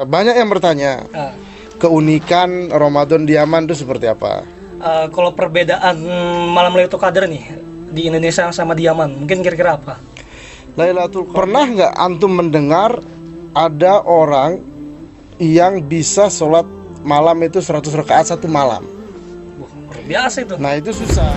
Banyak yang bertanya, keunikan Ramadan di Yaman itu seperti apa? Kalau perbedaan malam Lailatul Qadar nih di Indonesia sama di Yaman, mungkin kira-kira apa? Pernah nggak antum mendengar ada orang yang bisa sholat malam itu 100 rakaat satu malam? Wah, luar biasa itu. Nah itu susah.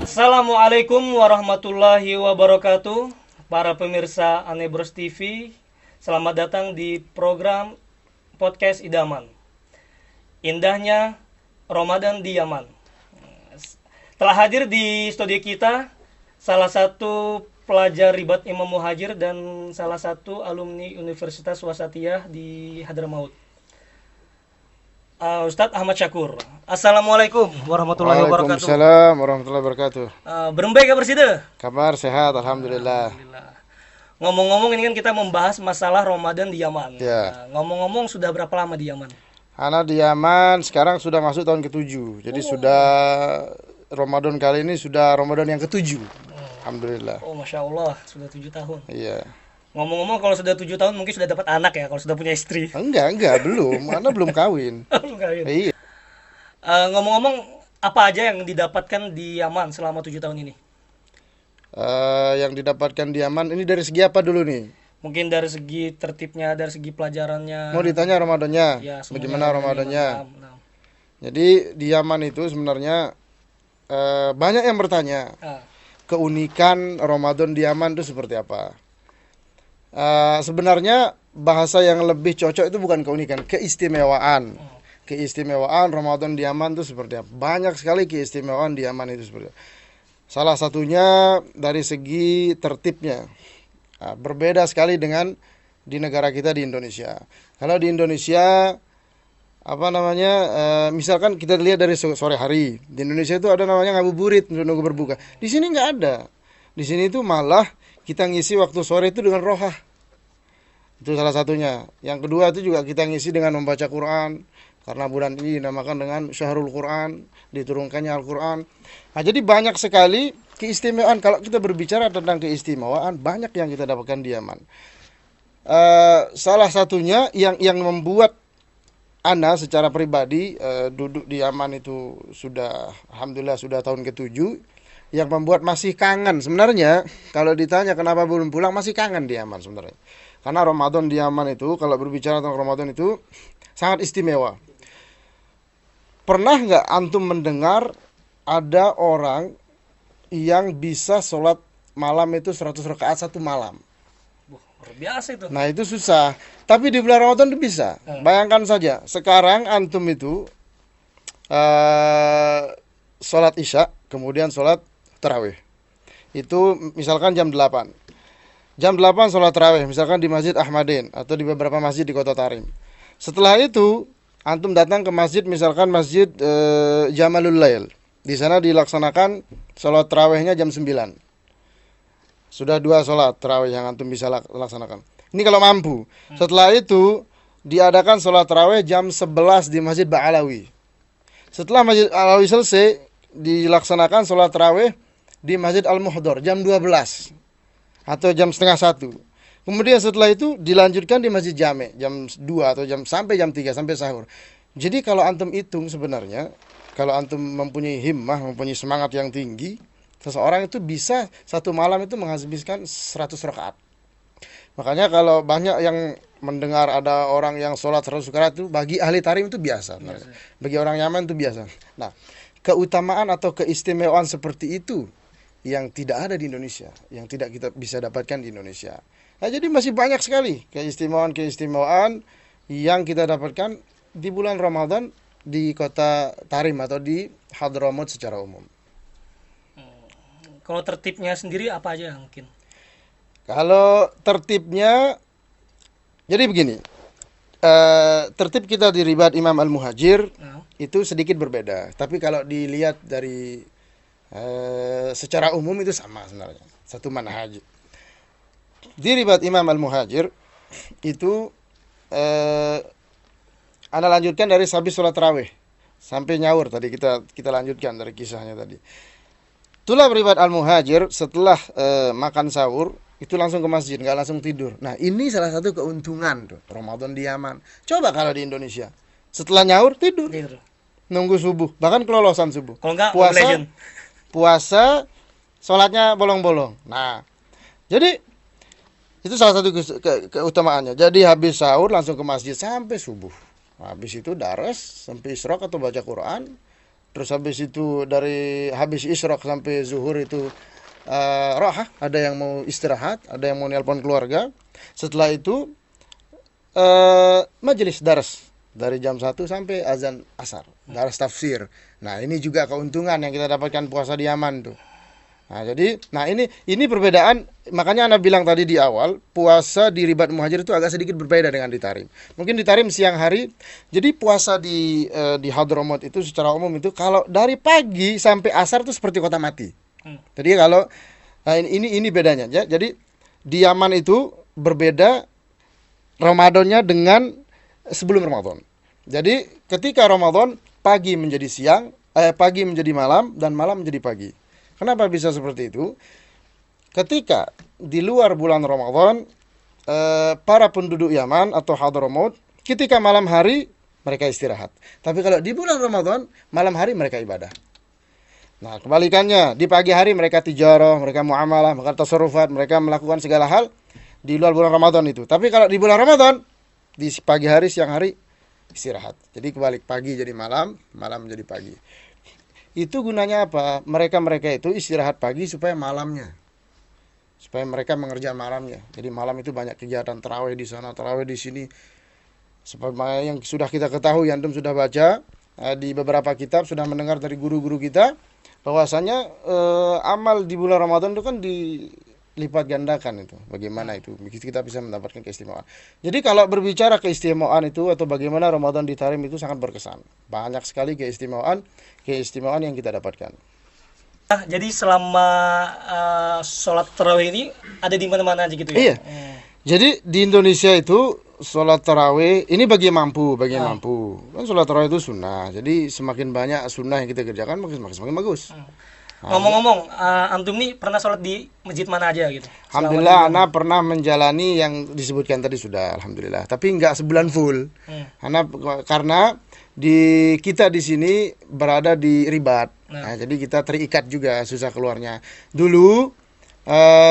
Assalamualaikum warahmatullahi wabarakatuh. Para pemirsa Anebros TV, selamat datang di program podcast Idaman. Indahnya Ramadan di Yaman. Telah hadir di studio kita salah satu pelajar Ribat Imam Muhajir dan salah satu alumni Universitas Wasatiyah di Hadramaut, Ustadz Ahmad Syakur. Assalamualaikum warahmatullahi wabarakatuh. Waalaikumsalam warahmatullahi wabarakatuh. Berembai kabar sih deh? Kabar sehat, alhamdulillah. Ngomong-ngomong, ini kan kita membahas masalah Ramadan di Yaman. Ya. Ngomong-ngomong, sudah berapa lama di Yaman? Anak di Yaman sekarang sudah masuk tahun ke-7. Jadi sudah Ramadan kali ini sudah Ramadan yang ke-7. Alhamdulillah. Oh, Masya Allah, sudah 7 tahun. Iya. Ngomong-ngomong, kalau sudah 7 tahun mungkin sudah dapat anak ya, kalau sudah punya istri. Enggak, belum. Anak belum kawin. Belum kawin. Iya. Ngomong-ngomong, apa aja yang didapatkan di Yaman selama 7 tahun ini? Yang didapatkan di Yaman ini dari segi apa dulu nih? Mungkin dari segi tertibnya, dari segi pelajarannya. Mau ditanya Ramadannya? Ya, semuanya Bagaimana dari Ramadannya? Yaman. Jadi di Yaman itu sebenarnya banyak yang bertanya, keunikan Ramadan di Yaman itu seperti apa? Sebenarnya bahasa yang lebih cocok itu bukan keunikan, keistimewaan. Keistimewaan Ramadan di Yaman itu seperti apa? Banyak sekali keistimewaan di Yaman itu seperti apa. Salah satunya dari segi tertibnya. Berbeda sekali dengan di negara kita di Indonesia. Kalau di Indonesia misalkan kita lihat dari sore hari, di Indonesia itu ada namanya ngabuburit untuk nunggu berbuka. Di sini nggak ada. Di sini itu malah kita ngisi waktu sore itu dengan rohah. Itu salah satunya. Yang kedua itu juga kita ngisi dengan membaca Quran. Karena bulan ini dinamakan dengan Syahrul Quran, diturunkannya Al-Quran. Nah, jadi banyak sekali keistimewaan. Kalau kita berbicara tentang keistimewaan, banyak yang kita dapatkan di Yaman. Salah satunya yang membuat Ana secara pribadi duduk di Yaman itu sudah, alhamdulillah sudah tahun ke-7. Yang membuat masih kangen. Sebenarnya kalau ditanya kenapa belum pulang, masih kangen di Yaman sebenarnya. Karena Ramadan di Yaman itu, kalau berbicara tentang Ramadan itu sangat istimewa. Pernah nggak antum mendengar ada orang yang bisa sholat malam itu 100 rakaat satu malam? Luar biasa itu. Nah itu susah. Tapi di bulan Ramadan itu bisa. Bayangkan saja, sekarang antum itu sholat isya, kemudian sholat tarawih. Itu misalkan jam 8. Jam 8 sholat tarawih, misalkan di Masjid Ahmadin atau di beberapa masjid di Kota Tarim. Setelah itu antum datang ke masjid, misalkan Masjid Jamalul Lail. Di sana dilaksanakan sholat tarawihnya jam 9. Sudah 2 sholat tarawih yang antum bisa laksanakan. Ini kalau mampu. Setelah itu diadakan sholat tarawih jam 11 di Masjid Ba'alawi. Setelah Masjid Ba'alawi selesai, dilaksanakan sholat tarawih di Masjid Al-Muhdar jam 12 atau jam setengah 1. Kemudian setelah itu dilanjutkan di Masjid Jami' jam 2 atau sampai jam 3 sampai sahur. Jadi kalau antum hitung sebenarnya, kalau antum mempunyai himmah, mempunyai semangat yang tinggi, seseorang itu bisa satu malam itu menghabiskan 100 rakaat. Makanya kalau banyak yang mendengar ada orang yang sholat 100 rakaat itu bagi ahli tarim itu biasa. Bagi orang Yaman itu biasa. Nah, keutamaan atau keistimewaan seperti itu yang tidak ada di Indonesia, yang tidak kita bisa dapatkan di Indonesia. Nah, jadi masih banyak sekali keistimewaan yang kita dapatkan di bulan Ramadan di kota Tarim atau di Hadramaut secara umum. Kalau tertibnya sendiri apa aja mungkin? Kalau tertibnya, jadi begini, tertib kita di Ribat Imam Al-Muhajir itu sedikit berbeda. Tapi kalau dilihat dari secara umum itu sama sebenarnya, satu manhaj. Di Ribat Imam Al-Muhajir itu Anda lanjutkan dari habis sholat tarawih sampai nyaur tadi kita lanjutkan dari kisahnya tadi. Itulah riwayat Al-Muhajir setelah makan sahur itu langsung ke masjid, nggak langsung tidur. Nah, ini salah satu keuntungan tuh Ramadan di Yaman. Coba kalau di Indonesia, setelah nyaur tidur, Gitu. nunggu subuh, bahkan kelolosan subuh. Kalau enggak Mobile Legend. Puasa, sholatnya bolong-bolong. Nah, jadi itu salah satu keutamaannya. Jadi habis sahur langsung ke masjid sampai subuh. Habis itu daras sampai isyraq atau baca Quran. Terus habis itu dari habis isyraq sampai zuhur itu rohah, ada yang mau istirahat, ada yang mau nelpon keluarga. Setelah itu majelis daras dari jam 1 sampai azan asar, daras tafsir. Nah, ini juga keuntungan yang kita dapatkan puasa di Yaman tuh. Nah, jadi ini perbedaan, makanya Anda bilang tadi di awal, puasa di Ribat Muhajir itu agak sedikit berbeda dengan di Tarim. Mungkin di Tarim siang hari. Jadi puasa di Hadramaut itu secara umum itu kalau dari pagi sampai asar itu seperti kota mati. Jadi kalau ini bedanya ya. Jadi di Yaman itu berbeda Ramadannya dengan sebelum Ramadan. Jadi ketika Ramadan pagi menjadi siang, pagi menjadi malam dan malam menjadi pagi. Kenapa bisa seperti itu? Ketika di luar bulan Ramadan, para penduduk Yaman atau Hadramaut, ketika malam hari mereka istirahat. Tapi kalau di bulan Ramadan, malam hari mereka ibadah. Nah, kebalikannya, di pagi hari mereka tijarah, mereka muamalah, mereka tasarrufat, mereka melakukan segala hal di luar bulan Ramadan itu. Tapi kalau di bulan Ramadan, di pagi hari, siang hari istirahat. Jadi kebalik, pagi jadi malam, malam menjadi pagi. Itu gunanya apa? Mereka itu istirahat pagi supaya malamnya, supaya mereka mengerjakan malamnya. Jadi malam itu banyak kegiatan tarawih di sana, tarawih di sini. Seperti yang sudah kita ketahui, antum sudah baca di beberapa kitab, sudah mendengar dari guru-guru kita, bahwasanya amal di bulan Ramadan itu kan dilipat gandakan itu. Bagaimana itu? Kita bisa mendapatkan keistimewaan. Jadi kalau berbicara keistimewaan itu atau bagaimana Ramadan di Tarim itu sangat berkesan. Banyak sekali keistimewaan yang kita dapatkan. Jadi selama sholat tarawih ini ada di mana-mana aja gitu ya? Iya. Jadi di Indonesia itu sholat tarawih ini bagi yang mampu. Kan sholat tarawih itu sunnah. Jadi semakin banyak sunnah yang kita kerjakan semakin bagus. Ngomong-ngomong, antum nih pernah sholat di masjid mana aja gitu? Alhamdulillah, Ana pernah menjalani yang disebutkan tadi sudah, alhamdulillah. Tapi nggak sebulan full. Karena kita di sini berada di Ribat. Nah, jadi kita terikat juga, susah keluarnya. Dulu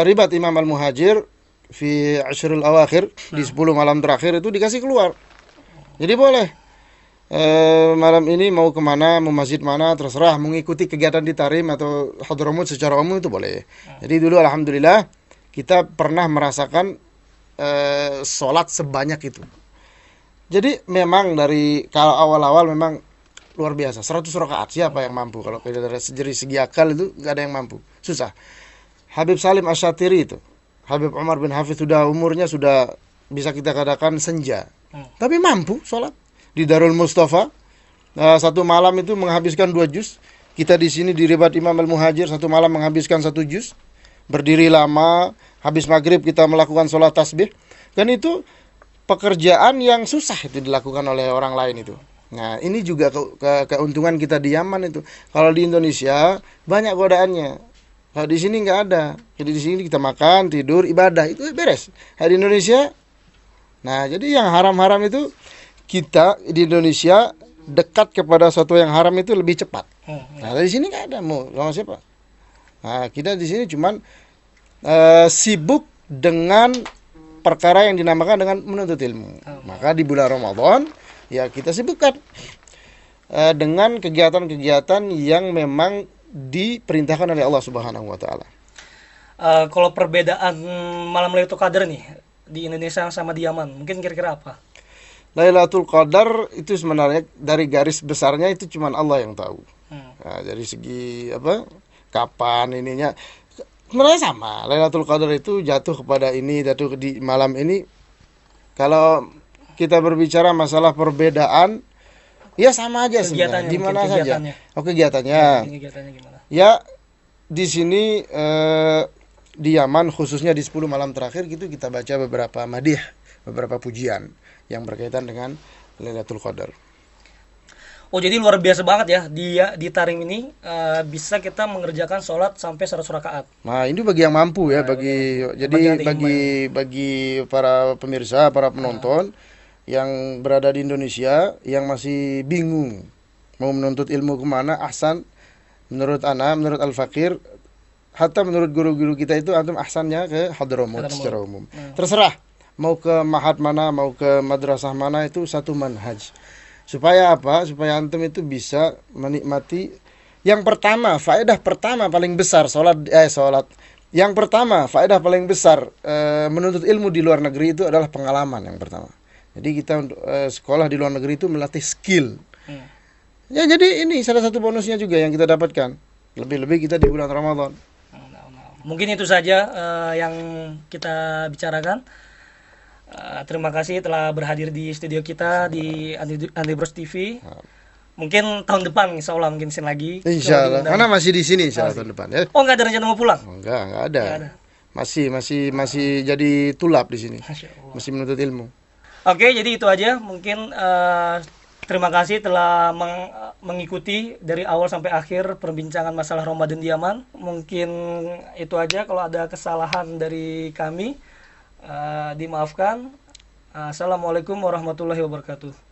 Ribat Imam Al-Muhajir fi Ashrul Awakhir, di 10 malam terakhir itu dikasih keluar. Jadi boleh. Malam ini mau kemana, mau masjid mana, terserah, mengikuti kegiatan di Tarim atau Hadramaut secara umum itu boleh. Jadi dulu alhamdulillah kita pernah merasakan sholat sebanyak itu. Jadi memang kalau awal-awal memang luar biasa, 100 rakaat siapa yang mampu? Kalau dari segi akal itu nggak ada yang mampu, susah. Habib Salim Asyatiri itu, Habib Umar bin Hafiz sudah umurnya sudah bisa kita katakan senja, tapi mampu sholat di Darul Mustafa. Satu malam itu menghabiskan 2 juz. Kita di sini di Ribat Imam Al-Muhajir satu malam menghabiskan 1 juz. Berdiri lama, habis maghrib kita melakukan sholat tasbih. Dan itu pekerjaan yang susah itu dilakukan oleh orang lain itu. Nah, ini juga keuntungan kita di Yaman itu. Kalau di Indonesia banyak godaannya. Kalau di sini nggak ada. Jadi di sini kita makan, tidur, ibadah itu beres. Di Indonesia, nah jadi yang haram-haram itu kita di Indonesia dekat kepada sesuatu yang haram itu lebih cepat. Nah, di sini nggak ada mau sama siapa. Nah, kita di sini cuman sibuk dengan perkara yang dinamakan dengan menuntut ilmu. Maka di bulan Ramadan ya kita sibukkan dengan kegiatan-kegiatan yang memang diperintahkan oleh Allah Subhanahu wa taala. Kalau perbedaan malam Lailatul Qadar nih di Indonesia sama di Yaman, mungkin kira-kira apa? Lailatul Qadar itu sebenarnya dari garis besarnya itu cuma Allah yang tahu. Nah, dari segi kapan ininya sebenarnya sama. Lailatul Qadar itu jatuh di malam ini. Kalau kita berbicara masalah perbedaan, ya sama aja sebenarnya. Di mana saja. Kegiatannya. Kegiatannya gimana? Ya di sini di Yaman khususnya di 10 malam terakhir gitu kita baca beberapa madih, beberapa pujian yang berkaitan dengan Lailatul Qadar. Oh, jadi luar biasa banget ya di Tarim ini bisa kita mengerjakan sholat sampai 100 rakaat. Nah, ini bagi yang mampu ya, Bagi jadi anti iman. bagi para pemirsa, para penonton yang berada di Indonesia yang masih bingung mau menuntut ilmu kemana, ahsan menurut ana, menurut Al-Fakir, hatta menurut guru-guru kita itu antum ahsannya ke Hadramaut Hadramaut. secara umum. Terserah mau ke mahat mana, mau ke madrasah mana, itu satu manhaj. Supaya apa? Supaya antum itu bisa menikmati yang pertama, faedah pertama paling besar salat. Yang pertama, faedah paling besar menuntut ilmu di luar negeri itu adalah pengalaman yang pertama. Jadi kita untuk sekolah di luar negeri itu melatih skill. Hmm. Ya, jadi ini salah satu bonusnya juga yang kita dapatkan. Lebih-lebih kita di bulan Ramadan. Mungkin itu saja yang kita bicarakan. Terima kasih telah berhadir di studio kita di Andi Bros TV. Mungkin tahun depan insya Allah mungkin sini lagi. Insya Allah. Diundang. Karena masih di sini insya Allah tahun depan ya. Oh, nggak ada rencana mau pulang? Enggak ada. Nggak ada. Masih jadi tulap di sini. Masya Allah. Masih menuntut ilmu. Oke, jadi itu aja. Mungkin terima kasih telah mengikuti dari awal sampai akhir perbincangan masalah Ramadan di Yaman. Mungkin itu aja. Kalau ada kesalahan dari kami, dimaafkan. Assalamualaikum warahmatullahi wabarakatuh.